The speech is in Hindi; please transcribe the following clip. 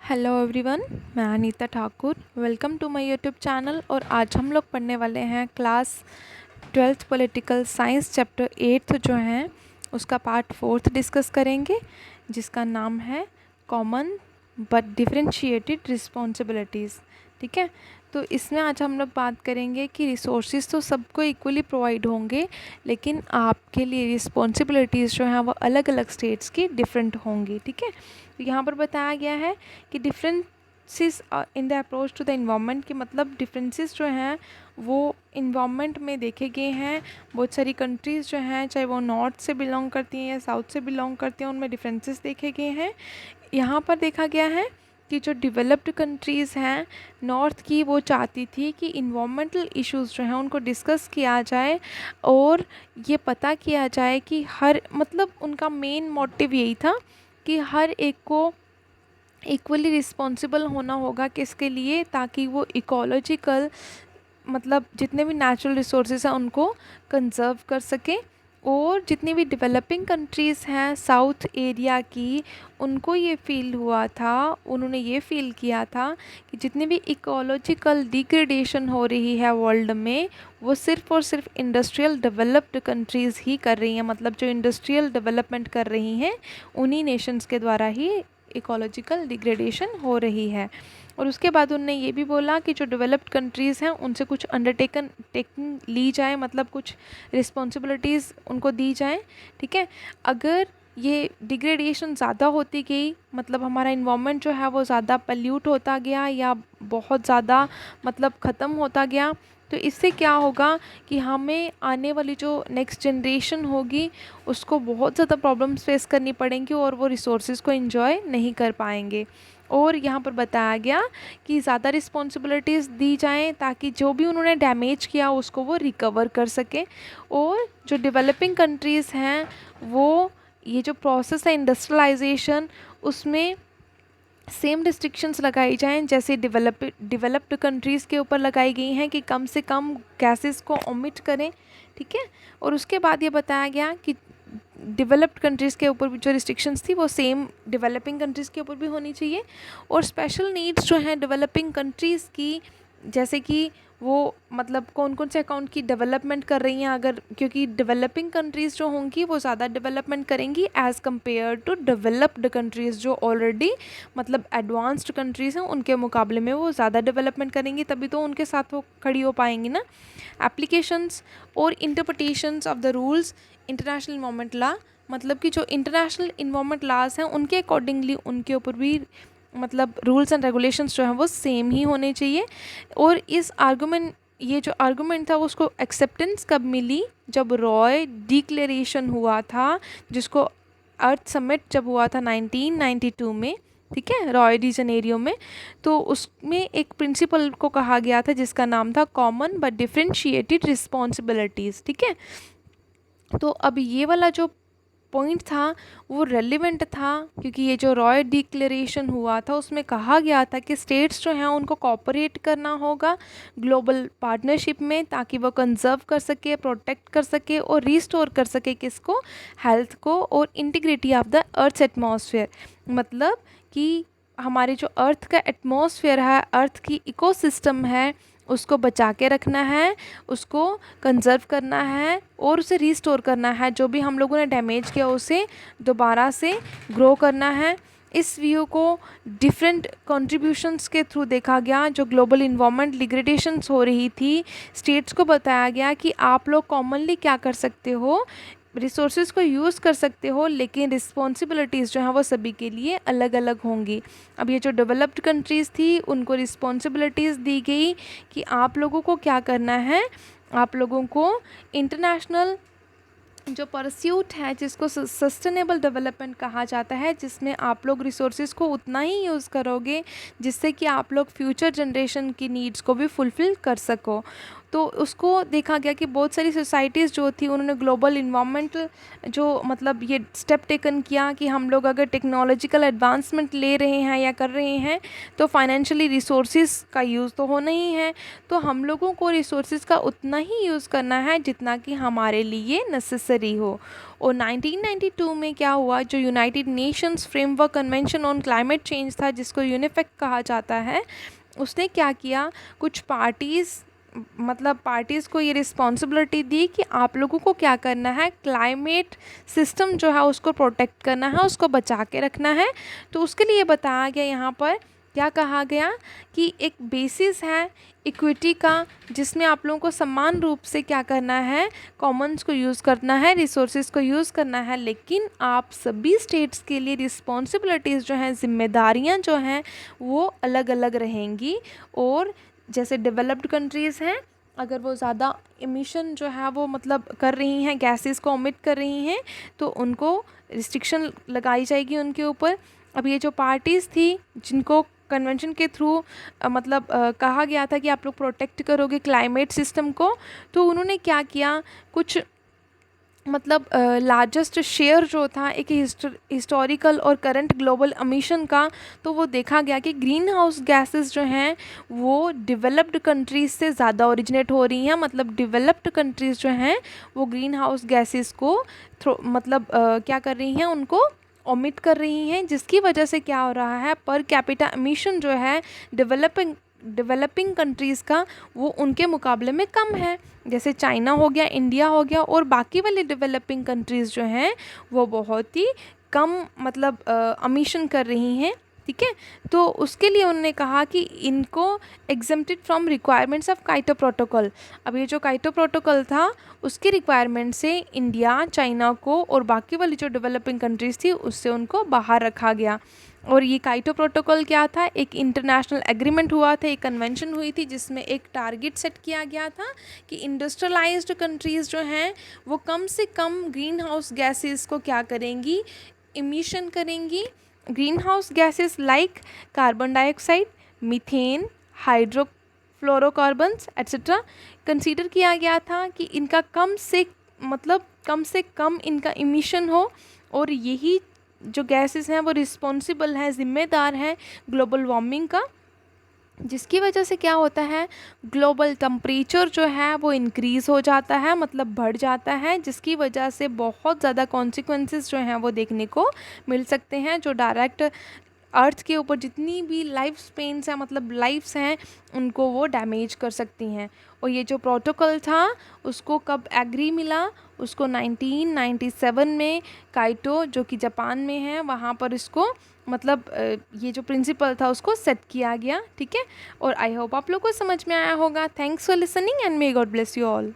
हेलो एवरीवन, मैं Anita Thakur. Welcome to my YouTube channel. और आज हम लोग पढ़ने वाले हैं class 12th political science chapter 8 जो है उसका पार्ट 4 डिस्कस करेंगे, जिसका नाम है कॉमन बट डिफरेंशिएटेड रिस्पॉन्सिबिलिटीज़। ठीक है, तो इसमें आज हम लोग बात करेंगे कि रिसोर्सेज तो सबको इक्वली प्रोवाइड होंगे, लेकिन आपके लिए रिस्पॉन्सिबिलिटीज़ जो हैं वो अलग अलग स्टेट्स की डिफरेंट होंगी। ठीक है, तो यहाँ पर बताया गया है कि differences in the approach to the environment, के मतलब डिफरेंसेस जो हैं वो इन्वामेंट में देखे गए हैं। बहुत सारी कंट्रीज़ जो हैं, चाहे वो नॉर्थ से बिलोंग करती हैं या साउथ से बिलोंग करती हैं, उनमें डिफरेंसेस देखे गए हैं। यहाँ पर देखा गया है कि जो डेवलप्ड कंट्रीज़ हैं नॉर्थ की, वो चाहती थी कि इन्वामेंटल इश्यूज़ जो हैं उनको डिस्कस किया जाए और ये पता किया जाए कि हर मतलब उनका मेन मोटिव यही था कि हर एक को इक्वली रिस्पॉन्सिबल होना होगा किसके लिए, ताकि वो इकोलॉजिकल मतलब जितने भी नेचुरल रिसोर्सेज हैं उनको कंजर्व कर सकें। और जितनी भी डेवलपिंग कंट्रीज़ हैं साउथ एरिया की, उनको ये फ़ील हुआ था, उन्होंने ये फ़ील किया था कि जितनी भी इकोलॉजिकल डिग्रेडेशन हो रही है वर्ल्ड में, वो सिर्फ़ और सिर्फ इंडस्ट्रियल डेवलप्ड कंट्रीज़ ही कर रही हैं। मतलब जो इंडस्ट्रियल डेवलपमेंट कर रही हैं उन्हीं नेशंस के द्वारा ही इकोलॉजिकल डिग्रेडेशन हो रही है। और उसके बाद उन्होंने ये भी बोला कि जो डेवलप्ड कंट्रीज़ हैं उनसे कुछ टेकिंग ली जाए, मतलब कुछ रिस्पॉन्सिबिलिटीज़ उनको दी जाए। ठीक है, अगर ये डिग्रेडेशन ज़्यादा होती गई, मतलब हमारा इन्वायरमेंट जो है वो ज़्यादा पल्यूट होता गया या बहुत ज़्यादा मतलब ख़त्म होता गया, तो इससे क्या होगा कि हमें आने वाली जो नेक्स्ट जनरेशन होगी उसको बहुत ज़्यादा प्रॉब्लम्स फेस करनी पड़ेंगी और वो रिसोर्सेज को एंजॉय नहीं कर पाएंगे। और यहाँ पर बताया गया कि ज़्यादा रिस्पॉन्सिबिलिटीज़ दी जाएं ताकि जो भी उन्होंने डैमेज किया उसको वो रिकवर कर सकें। और जो डेवलपिंग कंट्रीज़ हैं वो ये जो प्रोसेस है इंडस्ट्रियलाइजेशन, उसमें सेम रिस्ट्रिक्शंस लगाई जाएं जैसे डेवलप्ड कंट्रीज़ के ऊपर लगाई गई हैं कि कम से कम गैसेस को ओमिट करें। ठीक है, और उसके बाद ये बताया गया कि डेवलप्ड कंट्रीज़ के ऊपर भी जो रिस्ट्रिक्शंस थी वो सेम डेवलपिंग कंट्रीज़ के ऊपर भी होनी चाहिए। और स्पेशल नीड्स जो हैं डेवलपिंग कंट्रीज़ की, जैसे कि वो मतलब कौन कौन से अकाउंट की डेवलपमेंट कर रही हैं, अगर क्योंकि डेवलपिंग कंट्रीज़ जो होंगी वो ज़्यादा डेवलपमेंट करेंगी as compared to developed countries जो ऑलरेडी मतलब एडवांस्ड कंट्रीज़ हैं, उनके मुकाबले में वो ज़्यादा डेवलपमेंट करेंगी, तभी तो उनके साथ वो खड़ी हो पाएंगी ना। एप्लीकेशंस और interpretations of the rules international environment law, मतलब कि जो इंटरनेशनल इन्वायरमेंट लॉज हैं उनके अकॉर्डिंगली उनके ऊपर भी मतलब रूल्स एंड रेगुलेशंस जो हैं वो सेम ही होने चाहिए। और इस आर्गूमेंट, ये जो आर्गूमेंट था उसको एक्सेप्टेंस कब मिली, जब रॉय डिक्लेरेशन हुआ था, जिसको अर्थ समिट जब हुआ था 1992 में। ठीक है, रॉय डी जनेरियो में। तो उसमें एक प्रिंसिपल को कहा गया था जिसका नाम था कॉमन बट डिफरेंशिएटेड रिस्पॉन्सिबिलिटीज़। ठीक है, तो अब ये वाला जो पॉइंट था वो रेलिवेंट था क्योंकि ये जो रॉय डिक्लेरेशन हुआ था उसमें कहा गया था कि स्टेट्स जो हैं उनको कोऑपरेट करना होगा ग्लोबल पार्टनरशिप में, ताकि वो कंजर्व कर सके, प्रोटेक्ट कर सके और रिस्टोर कर सके किसको, हेल्थ को और integrity of the earth atmosphere. मतलब कि हमारे जो अर्थ का एटमॉस्फेयर है, अर्थ की इकोसिस्टम है, उसको बचा के रखना है, उसको कंजर्व करना है और उसे रिस्टोर करना है। जो भी हम लोगों ने डैमेज किया उसे दोबारा से ग्रो करना है। इस व्यू को डिफरेंट कंट्रीब्यूशंस के थ्रू देखा गया। जो ग्लोबल इन्वायरमेंट डिग्रेडेशंस हो रही थी, स्टेट्स को बताया गया कि आप लोग कॉमनली क्या कर सकते हो, रिसोर्सेज को यूज़ कर सकते हो, लेकिन रिस्पॉन्सिबिलिटीज़ जो हैं वो सभी के लिए अलग अलग होंगी। अब ये जो डेवलप्ड कंट्रीज़ थी उनको रिस्पॉन्सिबिलिटीज़ दी गई कि आप लोगों को क्या करना है, आप लोगों को इंटरनेशनल जो परस्यूट है जिसको सस्टेनेबल डेवलपमेंट कहा जाता है, जिसमें आप लोग रिसोर्सेज को उतना ही यूज़ करोगे जिससे कि आप लोग फ्यूचर जनरेशन की नीड्स को भी फुलफ़िल कर सको। तो उसको देखा गया कि बहुत सारी सोसाइटीज़ जो थी उन्होंने ग्लोबल इन्वायरमेंट जो मतलब ये स्टेप टेकन किया कि हम लोग अगर टेक्नोलॉजिकल एडवांसमेंट ले रहे हैं या कर रहे हैं तो फाइनेंशियली रिसोर्सेज का यूज़ तो होना ही है, तो हम लोगों को रिसोर्सेज का उतना ही यूज़ करना है जितना कि हमारे लिए नेसेसरी हो। और 1992 में क्या हुआ, जो United Nations framework convention on climate change था, जिसको यूनिफेक्ट कहा जाता है, उसने क्या किया, कुछ पार्टीज़ को ये रिस्पॉन्सिबिलिटी दी कि आप लोगों को क्या करना है, क्लाइमेट सिस्टम जो है उसको प्रोटेक्ट करना है, उसको बचा के रखना है। तो उसके लिए बताया गया, यहाँ पर क्या कहा गया कि एक बेसिस है इक्विटी का, जिसमें आप लोगों को समान रूप से क्या करना है, कॉमन्स को यूज़ करना है, रिसोर्सेज को यूज़ करना है, लेकिन आप सभी स्टेट्स के लिए रिस्पॉन्सिबिलिटीज़ जो हैं, जिम्मेदारियां जो हैं, वो अलग अलग रहेंगी। और जैसे डेवलप्ड कंट्रीज़ हैं, अगर वो ज़्यादा एमिशन जो है वो मतलब कर रही हैं, गैसेस को ओमिट कर रही हैं, तो उनको रिस्ट्रिक्शन लगाई जाएगी उनके ऊपर। अब ये जो पार्टीज़ थी जिनको कन्वेंशन के थ्रू कहा गया था कि आप लोग प्रोटेक्ट करोगे क्लाइमेट सिस्टम को, तो उन्होंने क्या किया, कुछ लार्जेस्ट शेयर जो था एक हिस्टोरिकल और करंट ग्लोबल एमिशन का, तो वो देखा गया कि ग्रीन हाउस गैसेस जो हैं वो डेवलप्ड कंट्रीज़ से ज़्यादा ओरिजिनेट हो रही हैं। मतलब डेवलप्ड कंट्रीज़ जो हैं वो ग्रीन हाउस गैसेस को क्या कर रही हैं, उनको ओमिट कर रही हैं, जिसकी वजह से क्या हो रहा है, पर कैपिटा एमिशन जो है डेवलपिंग कंट्रीज़ का वो उनके मुकाबले में कम है। जैसे चाइना हो गया, इंडिया हो गया, और बाकी वाली डेवलपिंग कंट्रीज़ जो हैं वो बहुत ही कम एमिशन कर रही हैं, ठीक है। तो उसके लिए उन्होंने कहा कि इनको exempted from requirements of Kyoto protocol. अब ये जो काइटो प्रोटोकॉल था उसके रिक्वायरमेंट से इंडिया, चाइना को और बाकी वाली जो डेवलपिंग कंट्रीज़ थी उससे उनको बाहर रखा गया। और ये काइटो प्रोटोकॉल क्या था, एक इंटरनेशनल एग्रीमेंट हुआ था, एक कन्वेंशन हुई थी, जिसमें एक टारगेट सेट किया गया था कि इंडस्ट्रियलाइज्ड कंट्रीज़ जो हैं वो कम से कम ग्रीन हाउस गैसेस को क्या करेंगी, इमिशन करेंगी। Green house gases like carbon dioxide, methane, hydrofluorocarbons etcetera consider किया गया था कि इनका कम से कम इनका इमिशन हो, और यही जो गैसेस हैं वो रिस्पॉन्सिबल हैं, ज़िम्मेदार हैं ग्लोबल वार्मिंग का, जिसकी वजह से क्या होता है, ग्लोबल टेम्परेचर जो है वो इंक्रीज़ हो जाता है, बढ़ जाता है, जिसकी वजह से बहुत ज़्यादा कॉन्सिक्वेंसेस जो हैं वो देखने को मिल सकते हैं, जो डायरेक्ट अर्थ के ऊपर जितनी भी लाइफ स्पेन्स हैं, लाइफ्स हैं, उनको वो डैमेज कर सकती हैं। और ये जो प्रोटोकॉल था उसको कब एग्री मिला, उसको 1997 में काइटो, जो कि जापान में है, वहाँ पर इसको ये जो प्रिंसिपल था उसको सेट किया गया, ठीक है। और आई होप आप लोग को समझ में आया होगा। Thanks for listening and may God bless you all.